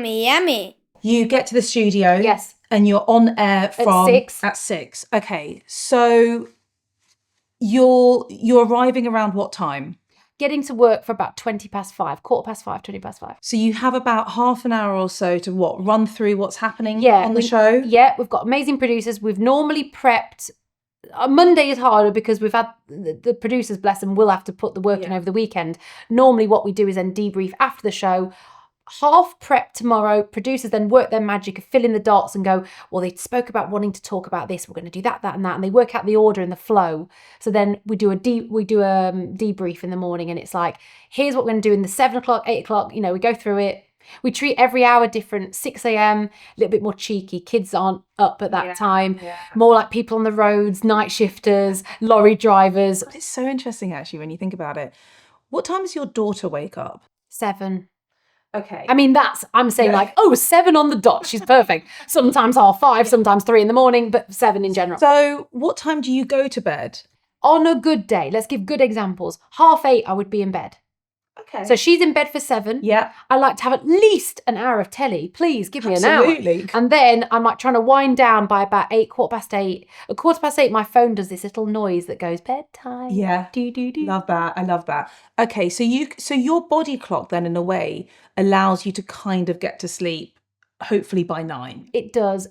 Yummy, yummy. You get to the studio. Yes. And you're on air from... At 6. Okay. So you're arriving around what time? Getting to work for about 5:20, 5:15, 5:20. So you have about half an hour or so to run through what's happening on the show? Yeah, we've got amazing producers. We've normally prepped... Monday is harder because we've had the producers, bless them, will have to put the work in over the weekend. Normally what we do is then debrief after the show, half prep tomorrow. Producers then work their magic of fill in the dots and go, well, they spoke about wanting to talk about this. We're going to do that, that, and that. And they work out the order and the flow. So then we do a debrief in the morning, and it's like, here's what we're going to do in the 7 o'clock, 8 o'clock. We go through it. We treat every hour different. 6 a.m, a little bit more cheeky. Kids aren't up at that time. Yeah. More like people on the roads, night shifters, lorry drivers. It's so interesting, actually, when you think about it. What time does your daughter wake up? 7. Okay. I mean, I'm saying 7 on the dot. She's perfect. Sometimes 5:30, sometimes 3 in the morning, but 7 in general. So what time do you go to bed? On a good day, let's give good examples. 7:30, I would be in bed. Okay. So she's in bed for 7. Yeah. I like to have at least an hour of telly. Please give me an hour. Absolutely. And then I'm trying to wind down by about 8, 8:15. At 8:15, my phone does this little noise that goes bedtime. Yeah. Do, do, do. Love that. I love that. Okay. So your body clock then, in a way, allows you to kind of get to sleep, hopefully by 9. It does.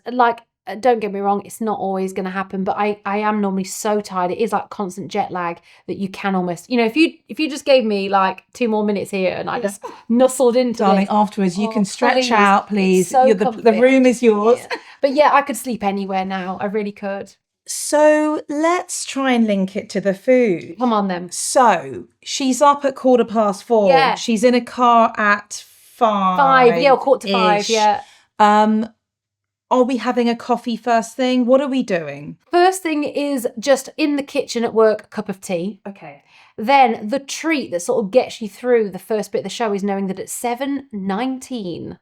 Don't get me wrong, it's not always going to happen, but I am normally so tired. It is like constant jet lag that you can almost, if you just gave me 2 more minutes here and I just nuzzled into Darling, this. afterwards you can stretch out, please. So the room is yours. Yeah. But yeah, I could sleep anywhere now. I really could. So let's try and link it to the food. Come on then. So she's up at 4:15. Yeah. She's in a car at 5. 5, yeah, or 4:45, yeah. Are we having a coffee first thing? What are we doing? First thing is just in the kitchen at work, a cup of tea. Okay. Then the treat that sort of gets you through the first bit of the show is knowing that at 7:19,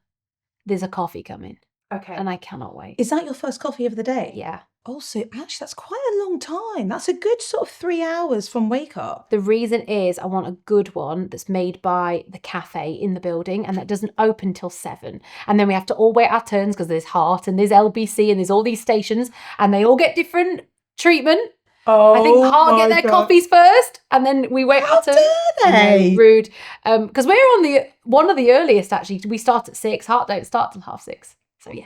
there's a coffee coming. Okay. And I cannot wait. Is that your first coffee of the day? Yeah. Also, actually, that's quite a long time. That's a good sort of 3 hours from wake up. The reason is I want a good one that's made by the cafe in the building and that doesn't open till 7. And then we have to all wait our turns because there's Heart and there's LBC and there's all these stations and they all get different treatment. Oh, I think Heart get their coffees first and then we wait our turn. How dare they? Rude. Because we're on one of the earliest, actually. We start at 6. Heart don't start till 6:30. So yeah.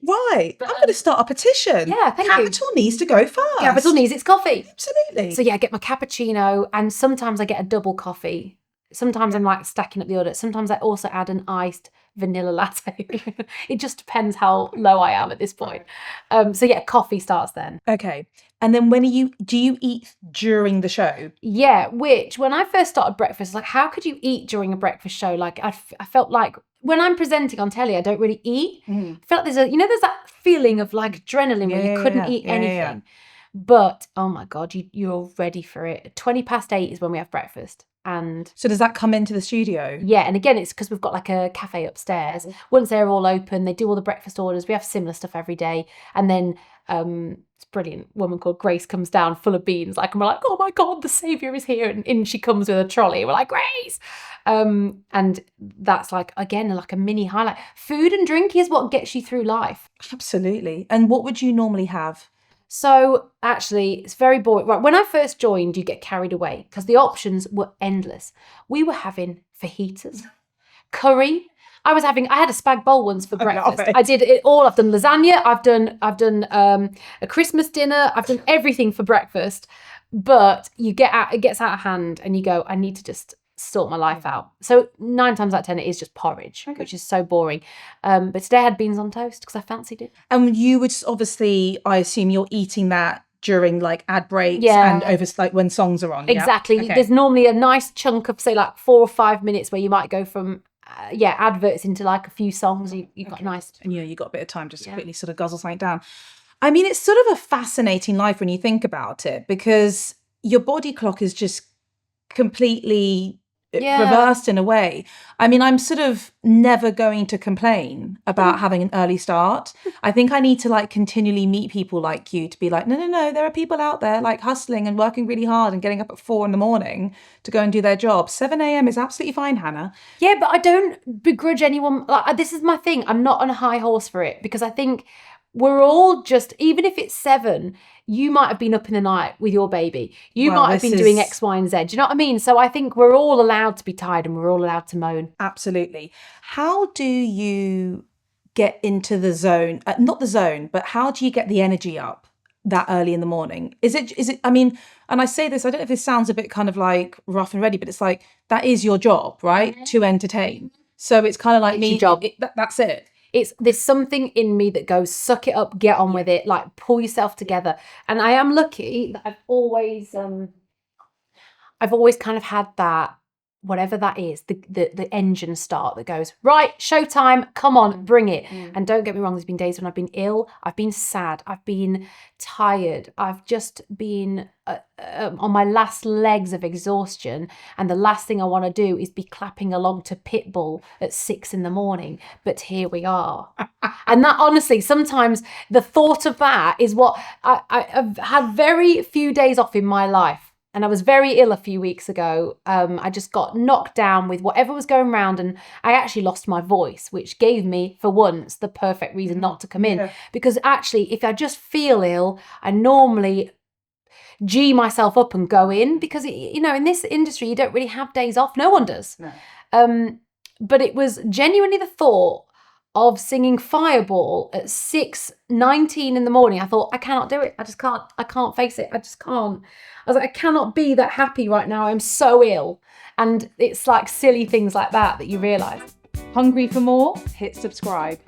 Right. I'm going to start a petition. Yeah, thank you. Capital needs to go first. Capital needs its coffee. Absolutely. So yeah, I get my cappuccino and sometimes I get a double coffee. Sometimes I'm stacking up the order. Sometimes I also add an iced vanilla latte. It just depends how low I am at this point. So yeah, coffee starts then. Okay. And then do you eat during the show? Yeah, which when I first started breakfast, how could you eat during a breakfast show? I felt like when I'm presenting on telly, I don't really eat. I feel like there's that feeling of adrenaline where you couldn't eat anything. Yeah. But oh my God, you're ready for it. 8:20 is when we have breakfast. And so does that come into the studio? Yeah, and again, it's because we've got a cafe upstairs. Once they're all open, they do all the breakfast orders. We have similar stuff every day. And then it's brilliant. A woman called Grace comes down full of beans. And we're like, oh my God, the saviour is here. And in she comes with a trolley. We're like, Grace. And that's again, a mini highlight. Food and drink is what gets you through life. Absolutely. And what would you normally have? So actually, it's very boring. Right, when I first joined, you get carried away because the options were endless. We were having fajitas, curry. I had a spag bowl once for breakfast. I did it all. I've done lasagna. I've done a Christmas dinner. I've done everything for breakfast. But it gets out of hand, and you go, I need to just sort my life out. So 9 times out of 10 it is just porridge, which is so boring. But today I had beans on toast because I fancied it. And you would obviously, I assume you're eating that during ad breaks and over when songs are on. Exactly. Yeah? Okay. There's normally a nice chunk of say 4 or 5 minutes where you might go from adverts into a few songs. You've got nice, and you got a bit of time just to quickly sort of guzzle something down. I mean, it's sort of a fascinating life when you think about it because your body clock is just completely reversed in a way. I mean, I'm sort of never going to complain about having an early start. I think I need to like continually meet people like you to be like, no, there are people out there like hustling and working really hard and getting up at 4 a.m. to go and do their job. 7 a.m. is absolutely fine, Hannah. Yeah, but I don't begrudge anyone. Like, this is my thing. I'm not on a high horse for it because I think we're all just, even if it's 7, you might have been up in the night with your baby. You might have been doing X, Y, and Z. Do you know what I mean? So I think we're all allowed to be tired and we're all allowed to moan. Absolutely. How do you get into the zone? Not the zone, but how do you get the energy up that early in the morning? Is it, I mean, and I say this, I don't know if this sounds a bit kind of like rough and ready, but it's like, that is your job, right? To entertain. So it's kind of like Your job. That's it. There's something in me that goes, suck it up, get on with it, like pull yourself together. And I am lucky that I've always kind of had that, whatever that is, the engine start that goes, right, showtime, come on, bring it. And don't get me wrong, there's been days when I've been ill, I've been sad, I've been tired, I've just been on my last legs of exhaustion, and the last thing I want to do is be clapping along to Pitbull at 6 a.m. But here we are. And that, honestly, sometimes the thought of that is what I've had very few days off in my life. And I was very ill a few weeks ago. I just got knocked down with whatever was going around, and I actually lost my voice, which gave me, for once, the perfect reason not to come in. Because actually, if I just feel ill, I normally G myself up and go in, because, in this industry, you don't really have days off. No one does. No. But it was genuinely the thought of singing Fireball at 6:19 in the morning. I thought, I cannot do it. I just can't. I can't face it. I just can't. I was like, I cannot be that happy right now. I'm so ill. And it's like silly things like that you realise. Hungry for more? Hit subscribe.